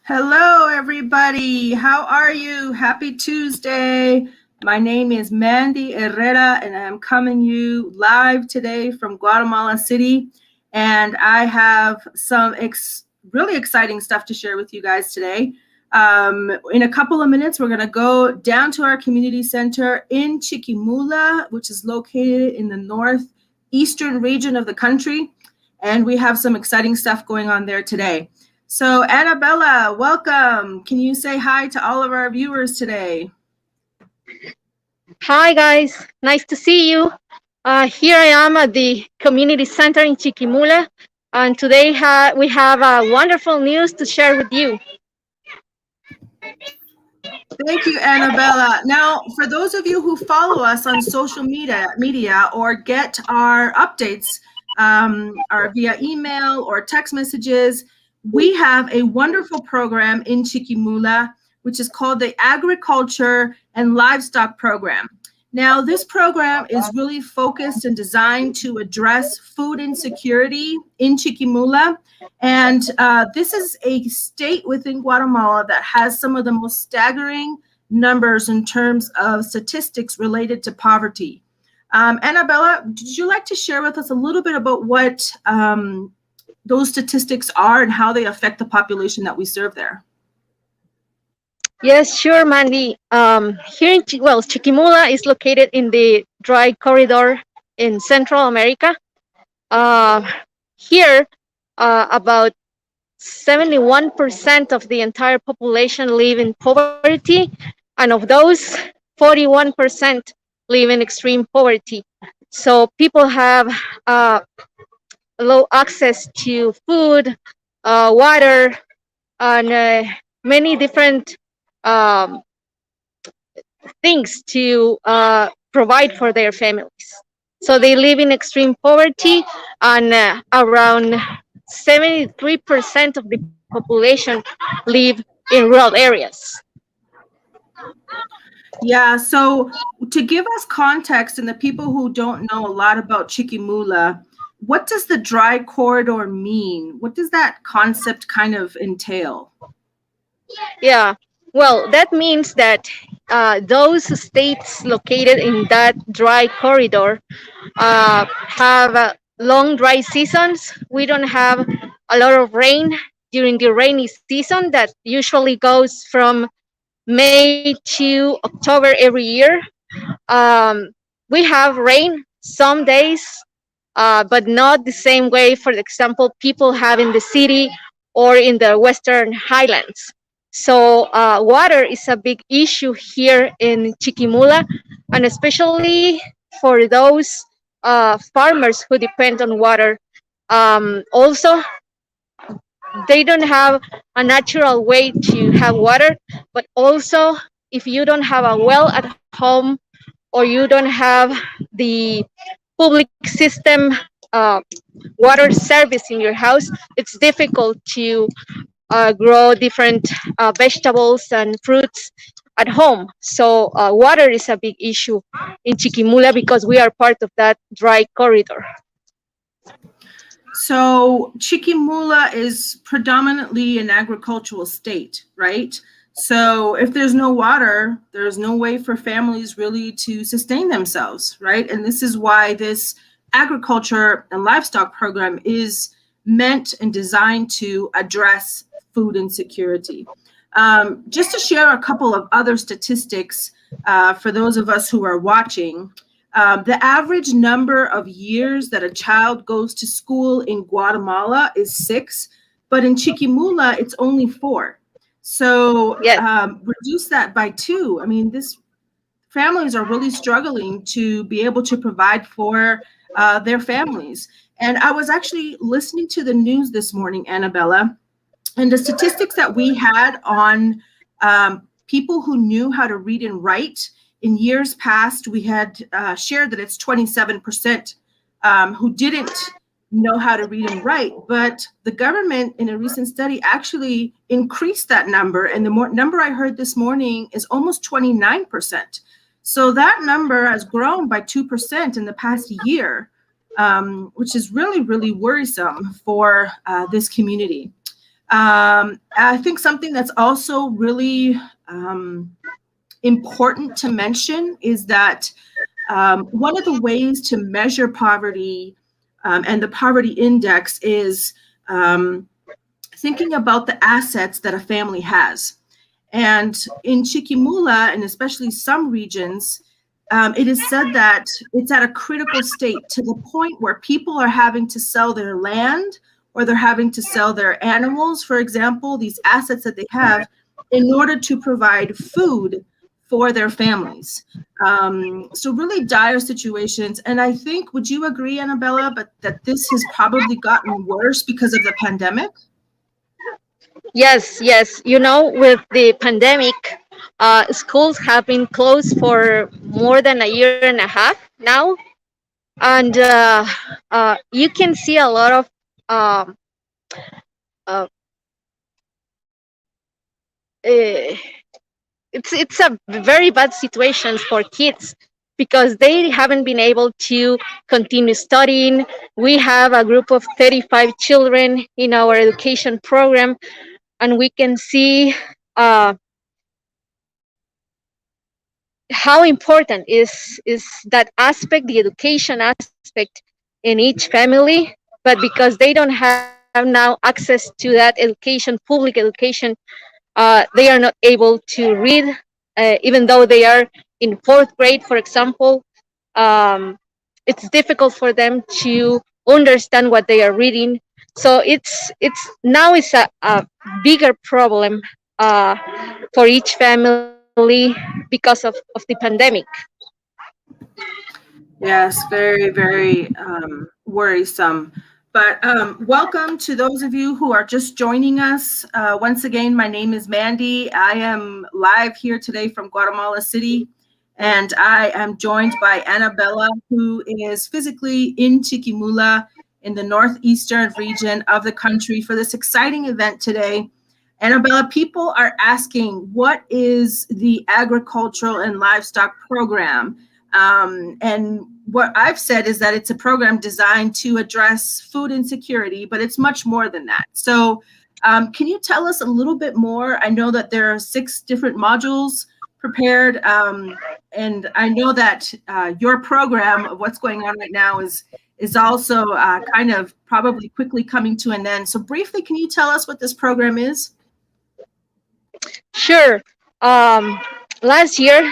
Hello, everybody. How are you? Happy Tuesday. My name is Mandy Herrera, and I'm coming you live today from Guatemala City. And I have some really exciting stuff to share with you guys today. In a couple of minutes, we're going to go down to our community center in Chiquimula, which is located in the northeastern region of the country. And we have some exciting stuff going on there today. So Annabella, welcome. Can you say hi to all of our viewers today? Hi guys, nice to see you. Here I am at the community center in Chiquimula, and today we have wonderful news to share with you. Thank you, Annabella. Now, for those of you who follow us on social media or get our updates or via email or text messages, we have a wonderful program in Chiquimula, which is called the Agriculture and Livestock Program. Now, this program is really focused and designed to address food insecurity in Chiquimula. And this is a state within Guatemala that has some of the most staggering numbers in terms of statistics related to poverty. Annabella, would you like to share with us a little bit about what those statistics are and how they affect the population that we serve there? Yes, sure, Mandy. Chiquimula is located in the dry corridor in Central America. Here, about 71% of the entire population live in poverty, and of those, 41% live in extreme poverty. So people have low access to food, water, and many different things to provide for their families. So they live in extreme poverty, and around 73% of the population live in rural areas. Yeah, so to give us context and the people who don't know a lot about Chiquimula, what does the dry corridor mean? What does that concept kind of entail? Yeah, well, that means that those states located in that dry corridor have long dry seasons. We don't have a lot of rain during the rainy season that usually goes from May to October every year. We have rain some days, but not the same way, for example, people have in the city or in the Western Highlands. So water is a big issue here in Chiquimula, and especially for those farmers who depend on water. Also, they don't have a natural way to have water, but also if you don't have a well at home or you don't have the public system water service in your house, it's difficult to grow different vegetables and fruits at home. So water is a big issue in Chiquimula because we are part of that dry corridor. So Chiquimula is predominantly an agricultural state, right? So if there's no water, there's no way for families really to sustain themselves, right? And this is why this agriculture and livestock program is meant and designed to address food insecurity. Just to share a couple of other statistics for those of us who are watching, the average number of years that a child goes to school in Guatemala is 6, but in Chiquimula, it's only 4. So yes. Reduce that by 2. I mean, families are really struggling to be able to provide for their families. And I was actually listening to the news this morning, Annabella, and the statistics that we had on people who knew how to read and write. In years past, we had shared that it's 27% who didn't know how to read and write, but the government in a recent study actually increased that number, and the number I heard this morning is almost 29%. So that number has grown by 2% in the past year, which is really, really worrisome for this community. I think something that's also really important to mention is that one of the ways to measure poverty and the poverty index is thinking about the assets that a family has. And in Chiquimula, and especially some regions, it is said that it's at a critical state to the point where people are having to sell their land or they're having to sell their animals, for example, these assets that they have, in order to provide food for their families. So really dire situations. And I think, would you agree, Annabella, but that this has probably gotten worse because of the pandemic? Yes, yes. With the pandemic, schools have been closed for more than a year and a half now, and you can see a lot of um, uh, uh, it's a very bad situation for kids because they haven't been able to continue studying. We have a group of 35 children in our education program, and we can see uh, how important is that aspect, the education aspect in each family. But because they don't have now access to that education, public education, they are not able to read, even though they are in fourth grade, for example. um, it's difficult for them to understand what they are reading. So it's a bigger problem uh, for each family because of the pandemic. Yes, very, very worrisome. But welcome to those of you who are just joining us. Once again, my name is Mandy. I am live here today from Guatemala City, and I am joined by Annabella, who is physically in Chiquimula in the northeastern region of the country for this exciting event today. Annabella, people are asking, what is the Agricultural and Livestock Program? And what I've said is that it's a program designed to address food insecurity, but it's much more than that. So, can you tell us a little bit more? I know that there are 6 different modules prepared, and I know that your program of what's going on right now is also kind of probably quickly coming to an end. So, briefly, can you tell us what this program is? Sure. Um, Last year,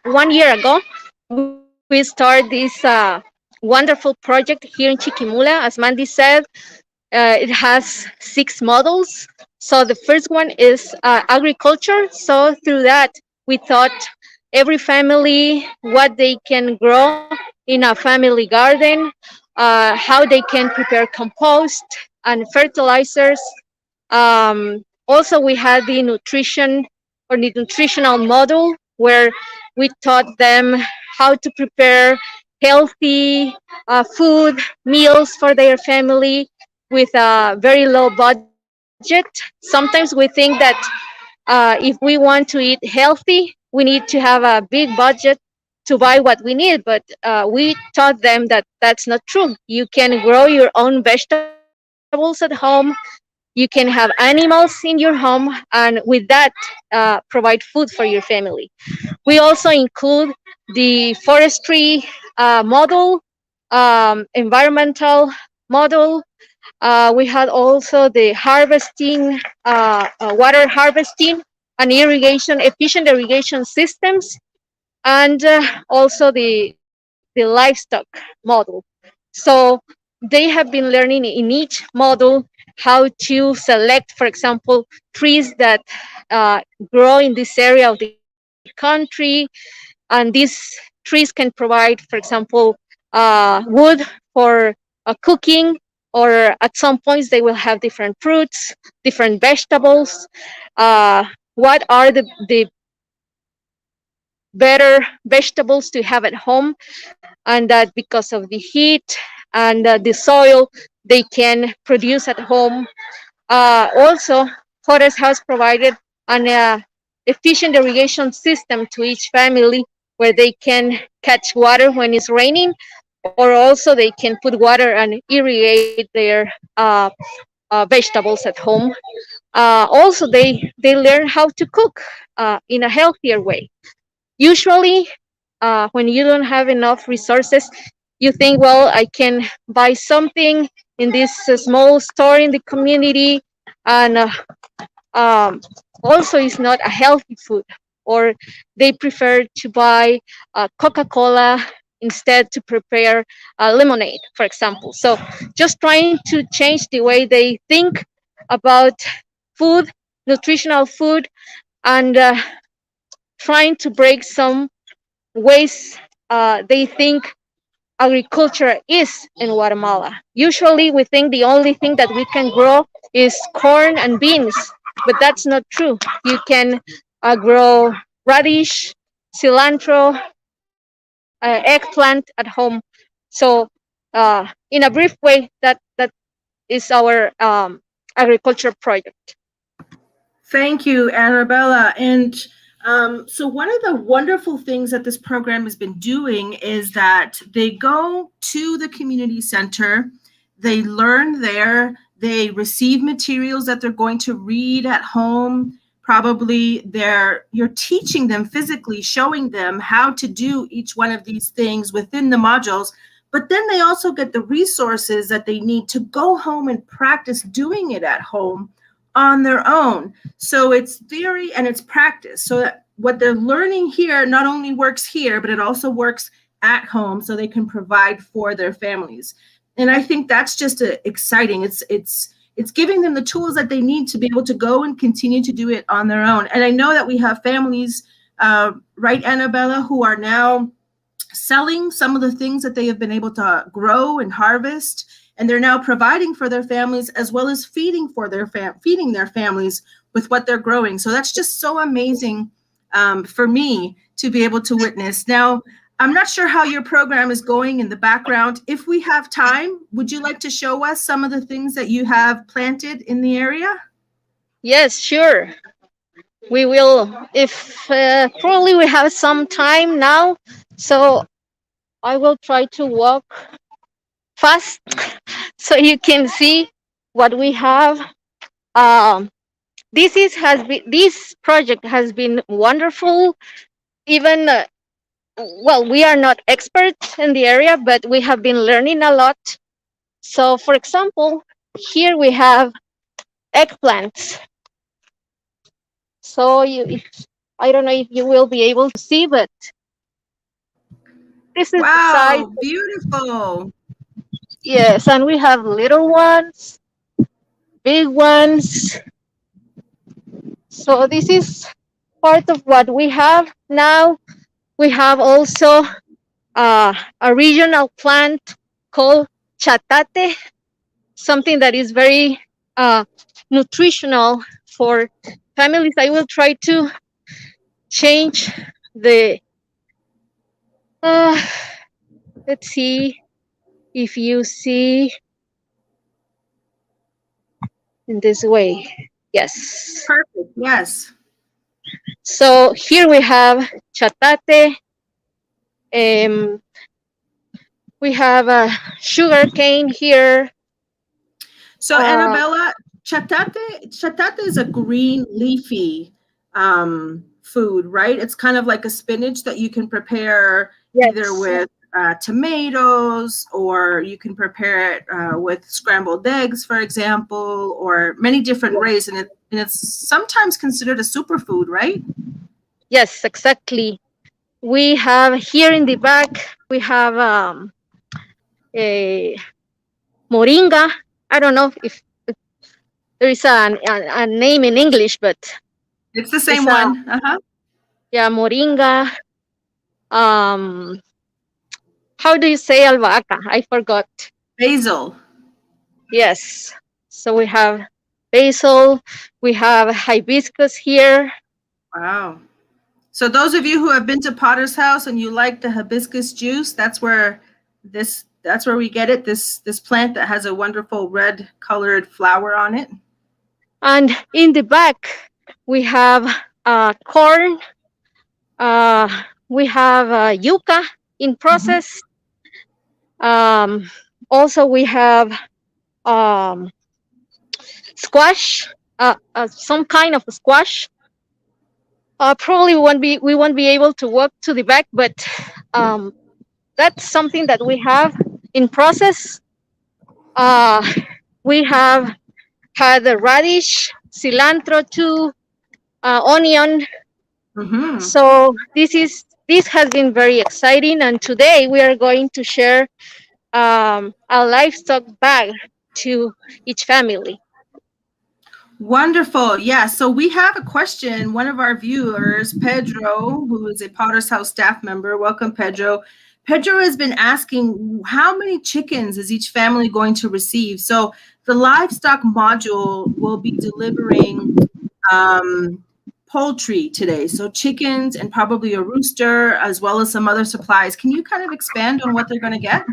one year ago, we start this wonderful project here in Chiquimula. As Mandy said, it has 6 models. So the first one is agriculture. So through that, we thought every family what they can grow in a family garden, how they can prepare compost and fertilizers. Also, we had the nutrition or the nutritional model where we taught them how to prepare healthy food meals for their family with a very low budget. Sometimes we think that if we want to eat healthy, we need to have a big budget to buy what we need. But we taught them that that's not true. You can grow your own vegetables at home. You can have animals in your home, and with that, provide food for your family. We also include the forestry model, environmental model. We had also the harvesting, water harvesting and irrigation, efficient irrigation systems, and also the livestock model. So they have been learning in each model how to select, for example, trees that uh, grow in this area of the country, and these trees can provide, for example, wood for cooking, or at some points they will have different fruits, different vegetables. What are the better vegetables to have at home, and that because of the heat and the soil they can produce at home. Also, Forest has provided an efficient irrigation system to each family where they can catch water when it's raining, or also they can put water and irrigate their vegetables at home. Also, they learn how to cook in a healthier way. Usually, when you don't have enough resources, you think, well, I can buy something in this small store in the community, and um, also it's not a healthy food, or they prefer to buy Coca-Cola instead to prepare lemonade, for example. So just trying to change the way they think about food, nutritional food, and trying to break some ways they think agriculture is in Guatemala. Usually, we think the only thing that we can grow is corn and beans, but that's not true. You can grow radish, cilantro, eggplant at home. So, in a brief way, that is our agriculture project. Thank you, Arabella. And so, one of the wonderful things that this program has been doing is that they go to the community center, they learn there, they receive materials that they're going to read at home. Probably you're teaching them physically, showing them how to do each one of these things within the modules. But then they also get the resources that they need to go home and practice doing it at home on their own. So it's theory and it's practice. So that what they're learning here not only works here, but it also works at home so they can provide for their families. And I think that's just exciting. It's giving them the tools that they need to be able to go and continue to do it on their own. And I know that we have families, right, Annabella, who are now selling some of the things that they have been able to grow and harvest, and they're now providing for their families as well as feeding their families with what they're growing. So that's just so amazing for me to be able to witness. Now, I'm not sure how your program is going in the background. If we have time, would you like to show us some of the things that you have planted in the area? Yes, sure. We will, if probably we have some time now. So I will try to walk fast so you can see what we have. Um, this project has been wonderful. Even well, we are not experts in the area, but we have been learning a lot. So, for example, here we have eggplants. So I don't know if you will be able to see, but this is the size. Wow, beautiful. Yes, and we have little ones, big ones. So this is part of what we have now. We have also a regional plant called chatate, something that is very nutritional for families. I will try to change the. Uh, let's see if you see in this way. Yes. Perfect. Yes. So here we have chatate. Um, we have a sugar cane here. So Annabella, chatate is a green leafy food, right? It's kind of like a spinach that you can prepare either Yes. with tomatoes, or you can prepare it with scrambled eggs, for example, or many different ways. And it's sometimes considered a superfood, right? Yes, exactly. We have here in the back, we have a moringa. I don't know if there is a name in English, but It's the it's same one. Uh-huh. yeah, moringa. Um, how do you say albahaca? I forgot. Basil. Yes. So we have basil. We have hibiscus here. Wow. So those of you who have been to Potter's House and you like the hibiscus juice, that's where we get it. This plant that has a wonderful red colored flower on it. And in the back, we have corn. We have yuca in process. Also, we have um, squash, some kind of squash. Probably we won't be able to walk to the back, but um, that's something that we have in process. Uh, we have had the radish, cilantro too, onion. Mm-hmm. So this has been very exciting, and today we are going to share a livestock bag to each family. Wonderful. Yeah. So we have a question. One of our viewers, Pedro, who is a Potter's House staff member. Welcome, Pedro. Pedro has been asking how many chickens is each family going to receive? So the livestock module will be delivering poultry today. So chickens and probably a rooster, as well as some other supplies. Can you kind of expand on what they're going to get?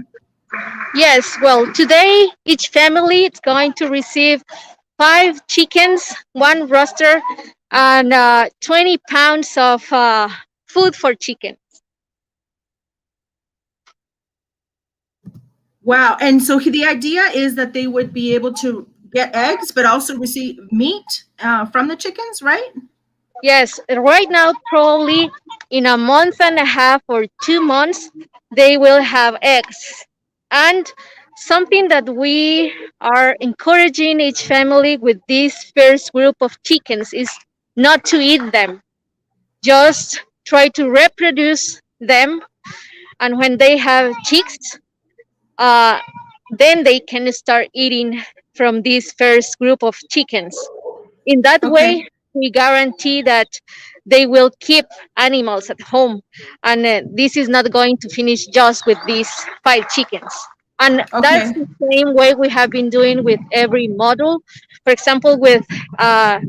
Yes, well, today each family is going to receive 5 chickens, one rooster, and 20 pounds of food for chicken. Wow. And so the idea is that they would be able to get eggs, but also receive meat from the chickens, right? Yes, right now, probably in a month and a half or 2 months, they will have eggs. And something that we are encouraging each family with this first group of chickens is not to eat them, just try to reproduce them. And when they have chicks, uh, then they can start eating from this first group of chickens. In that Okay. way, we guarantee that they will keep animals at home, and this is not going to finish just with these 5 chickens. And that's Okay. the same way we have been doing with every model. For example, with uh,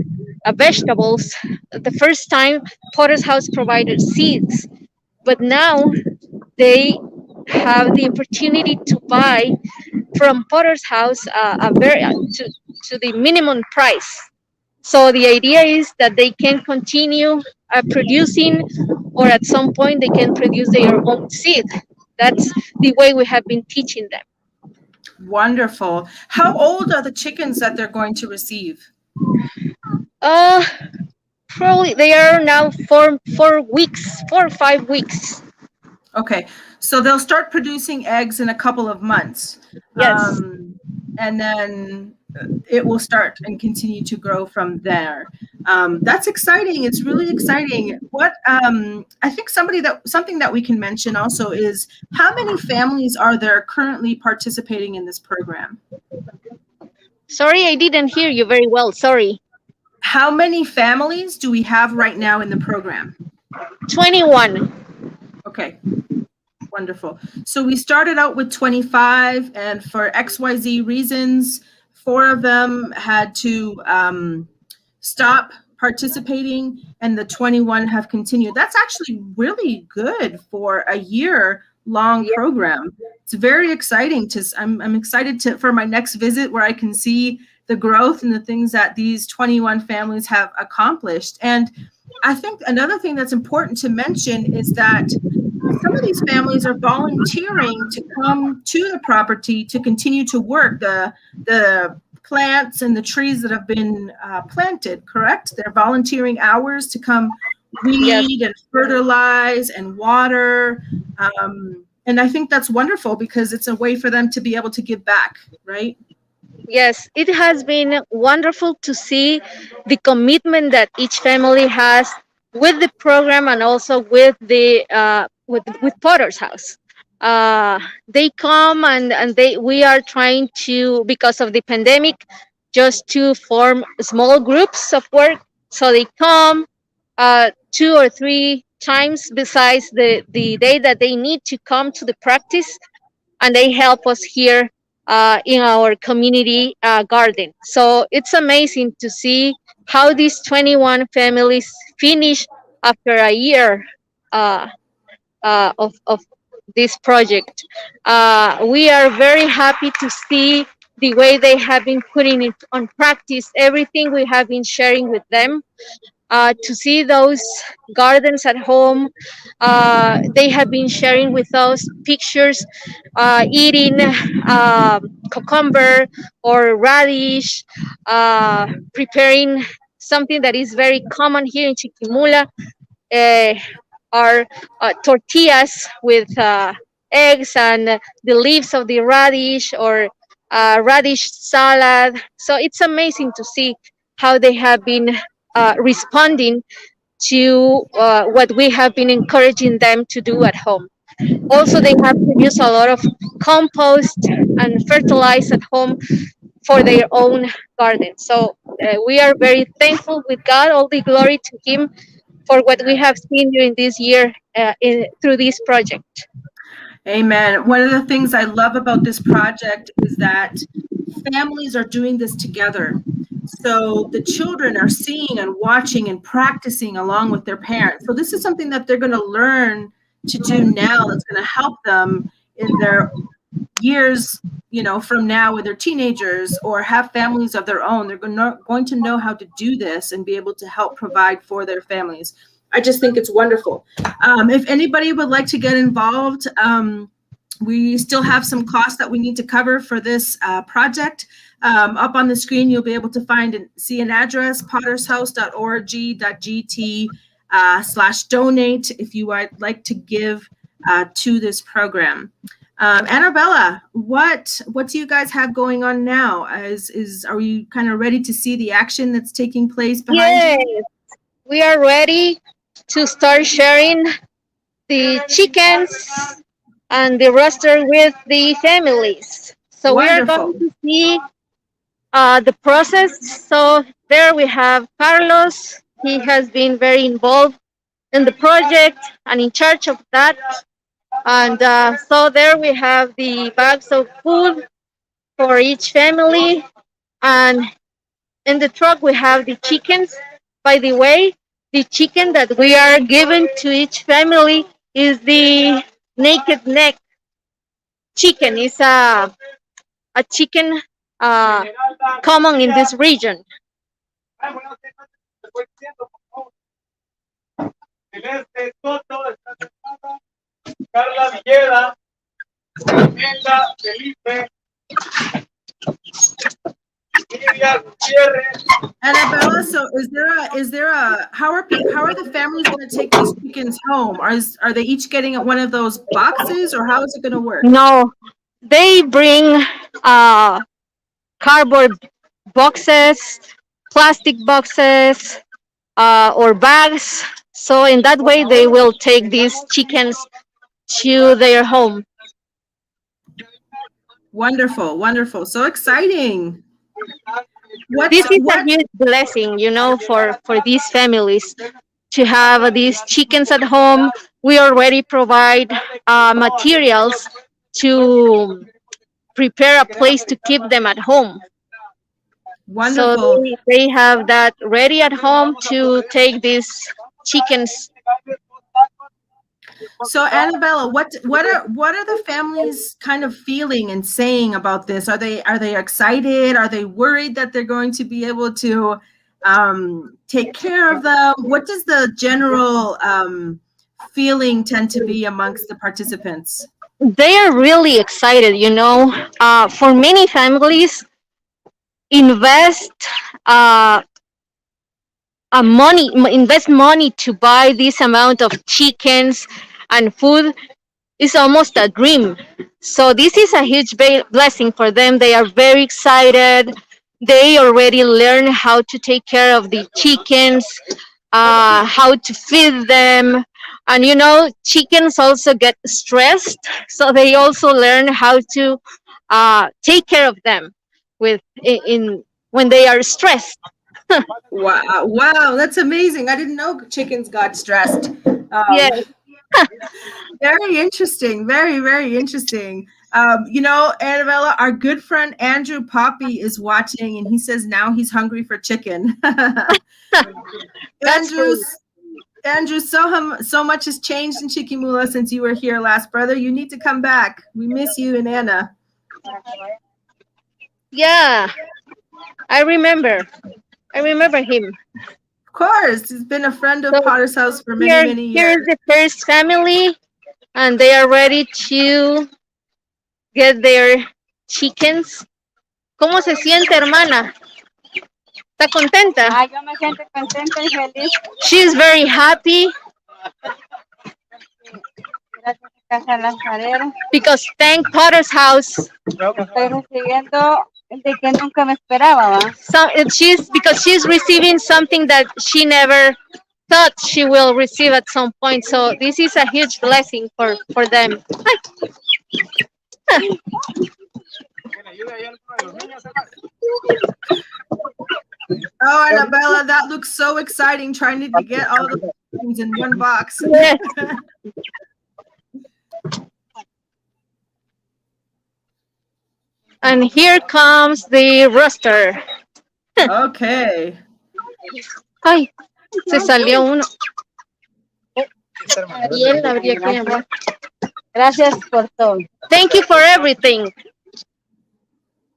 vegetables, the first time Potter's House provided seeds, but now they have the opportunity to buy from Potter's House to the minimum price. So the idea is that they can continue producing, or at some point they can produce their own seed. That's the way we have been teaching them. Wonderful. How old are the chickens that they're going to receive? Uh, Probably they are now 4 weeks, 4 or 5 weeks. Okay. So they'll start producing eggs in a couple of months. Yes. And then it will start and continue to grow from there. That's exciting. It's really exciting. What I think something that we can mention also is how many families are there currently participating in this program? Sorry, I didn't hear you very well. Sorry. How many families do we have right now in the program? 21. Okay. Wonderful. So we started out with 25, and for XYZ reasons, 4 of them had to stop participating, and the 21 have continued. That's actually really good for a year-long program. It's very exciting. I'm excited for my next visit where I can see the growth and the things that these 21 families have accomplished. And I think another thing that's important to mention is that some of these families are volunteering to come to the property to continue to work the plants and the trees that have been planted, correct? They're volunteering hours to come Yes. weed and fertilize and water. And I think that's wonderful because it's a way for them to be able to give back, right? Yes, it has been wonderful to see the commitment that each family has with the program, and also with the with Potter's House. They come, and we are trying to, because of the pandemic, just to form small groups of work. So they come 2 or 3 times besides the day that they need to come to the practice, and they help us here in our community garden. So it's amazing to see how these 21 families finish after a year uh, of this project. We are very happy to see the way they have been putting it on practice, everything we have been sharing with them. to see those gardens at home. They have been sharing with us pictures, eating cucumber or radish, preparing something that is very common here in Chiquimula, uh, are tortillas with eggs and the leaves of the radish, or radish salad. So it's amazing to see how they have been responding to what we have been encouraging them to do at home. Also, they have produced a lot of compost and fertilize at home for their own garden. So we are very thankful with God. All the glory to Him for what we have seen during this year through this project. Amen. One of the things I love about this project is that families are doing this together. So the children are seeing and watching and practicing along with their parents. So this is something that they're going to learn to do now that's going to help them in their years, from now when they're teenagers or have families of their own. They're going to know how to do this and be able to help provide for their families. I just think it's wonderful. If anybody would like to get involved, we still have some costs that we need to cover for this project. Up on the screen, you'll be able to see an address, pottershouse.org.gt/donate if you would like to give to this program. Annabella, what do you guys have going on now? Are you kind of ready to see the action that's taking place behind Yes, you? we are ready to start sharing the chickens and the roster with the families. So we are Wonderful. going to see the process. So there we have Carlos. He has been very involved in the project and in charge of that. And so there we have the bags of food for each family. And in the truck we have the chickens. By the way, the chicken that we are giving to each family is the naked neck chicken. It's a chicken common in this region. Annabella, so how are the families going to take these chickens home? Are they each getting one of those boxes, or how is it going to work? No, they bring cardboard boxes, plastic boxes, or bags. So in that way, they will take these chickens to their home. Wonderful, wonderful, so exciting. This is a huge blessing, for these families to have these chickens at home. We already provide materials to prepare a place to keep them at home. Wonderful. So they have that ready at home to take these chickens. So Annabella, what are the families kind of feeling and saying about this? Are they excited? Are they worried that they're going to be able to take care of them? What does the general feeling tend to be amongst the participants? They are really excited. For many families, invest money to buy this amount of chickens and food is almost a dream. So this is a huge blessing for them. They are very excited. They already learn how to take care of the chickens, how to feed them. And chickens also get stressed, so they also learn how to take care of them when they are stressed. Wow, that's amazing. I didn't know chickens got stressed. Yes. Very interesting. Very, very interesting. Annabella, our good friend Andrew Poppy is watching, and he says now he's hungry for chicken. Andrew, so much has changed in Chiquimula since you were here last, brother. You need to come back. We miss you and Anna. Yeah, I remember him. course. He's been a friend of So Potter's House for many, here, many here years. is the first family, and they are ready to get their chickens. ¿Cómo se siente, hermana? ¿Está contenta? Ah, yo me siento contenta y feliz. She's very happy Gracias a Casa Lanzadera. because thank Potter's House. Estoy recibiendo de que nunca me esperaba, ¿va? So she's receiving something that she never thought she will receive at some point. So this is a huge blessing for them. Oh, Annabella, that looks so exciting, trying to get all the things in one box. Yes. And here comes the rooster. Okay. Ay, se salió uno. Ariel habría que llamar. Gracias por todo. Thank you for everything.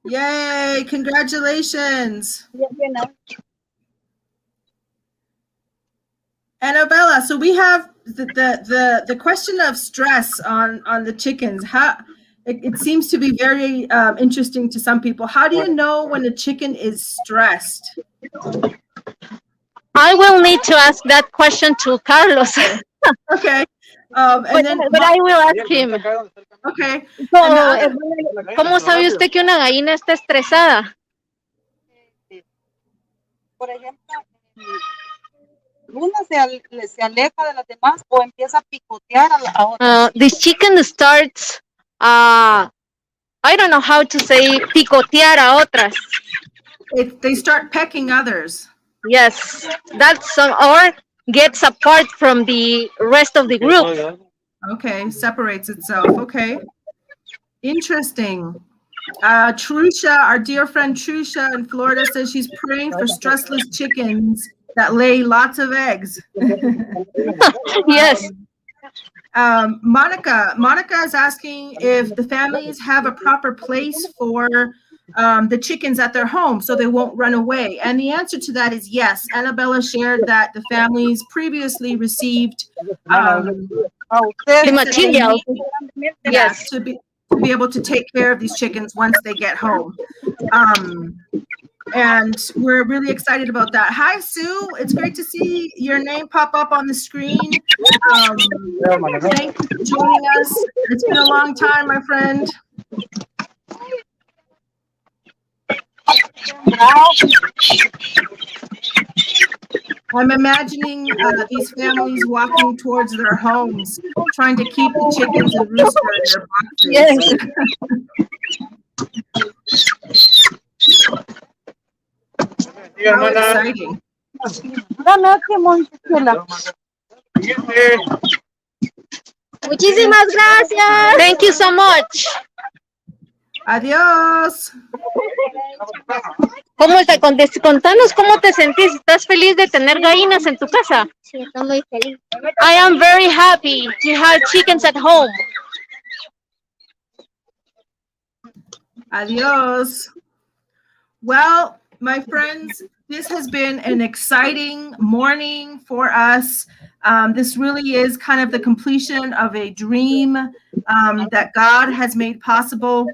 Yay, congratulations. Annabella, so we have the question of stress on the chickens. How it seems to be very interesting to some people. How do you know when a chicken is stressed? I will need to ask that question to Carlos. Okay. But I will ask him. Okay. So, ¿cómo sabe usted que una gallina está estresada? Por ejemplo, una se aleja de las demás o empieza a picotear a otra. The chicken starts, I don't know how to say, picotear a otras. They start pecking others. Yes, that's or gets apart from the rest of the group. Okay, separates itself. Okay. Interesting. Trusha, our dear friend Trusha in Florida, says she's praying for stressless chickens that lay lots of eggs. Yes. Monica is asking if the families have a proper place for the chickens at their home so they won't run away. And the answer to that is yes. Annabella shared that the families previously received The material. yes, to be able to take care of these chickens once they get home. And we're really excited about that. Hi, Sue. It's great to see your name pop up on the screen. Thank you for joining us. It's been a long time, my friend. I'm imagining these families walking towards their homes, trying to keep the chickens and rooster in their boxes. Yes. How exciting. Muchísimas gracias. Thank you so much. Adiós. ¿Cómo está? Contanos cómo te sentís. ¿Estás feliz de tener gallinas en tu casa? Sí, estoy muy feliz. I am very happy to have chickens at home. Adiós. Well, my friends, this has been an exciting morning for us. This really is kind of the completion of a dream that God has made possible.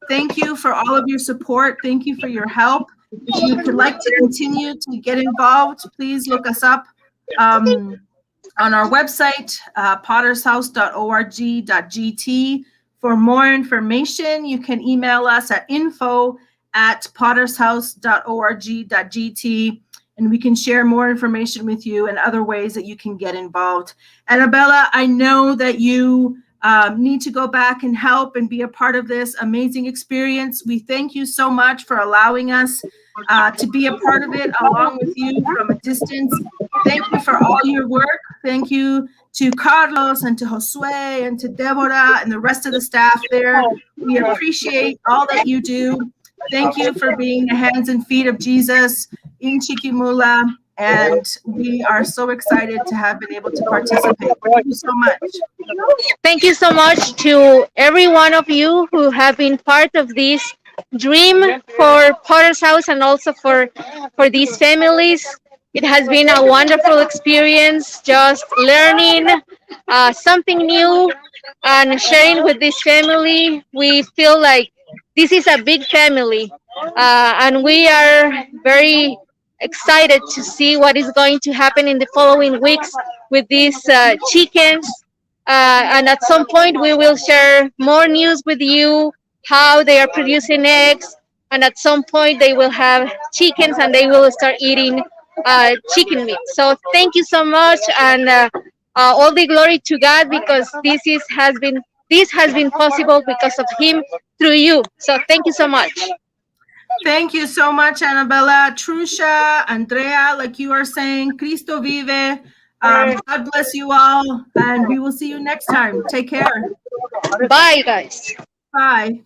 Thank you for all of your support. Thank you for your help. If you would like to continue to get involved, please look us up on our website, pottershouse.org.gt. For more information, you can email us at info@pottershouse.org.gt, and we can share more information with you and other ways that you can get involved. Annabella, I know that you need to go back and help and be a part of this amazing experience. We thank you so much for allowing us to be a part of it along with you from a distance. Thank you for all your work. Thank you to Carlos and to Josue and to Deborah and the rest of the staff there. We appreciate all that you do. Thank you for being the hands and feet of Jesus in Chiquimula. And we are so excited to have been able to participate. Thank you so much. Thank you so much to every one of you who have been part of this dream for Potter's House and also for these families. It has been a wonderful experience, just learning something new and sharing with this family. We feel like this is a big family, and we are very excited to see what is going to happen in the following weeks with these chickens. And at some point, we will share more news with you, how they are producing eggs, and at some point, they will have chickens and they will start eating chicken meat. So thank you so much, and all the glory to God, because this has been possible because of Him through you. So thank you so much. Thank you so much, Annabella, Trusha, Andrea, like you are saying, Cristo vive. God bless you all, and we will see you next time. Take care. Bye, guys. Bye.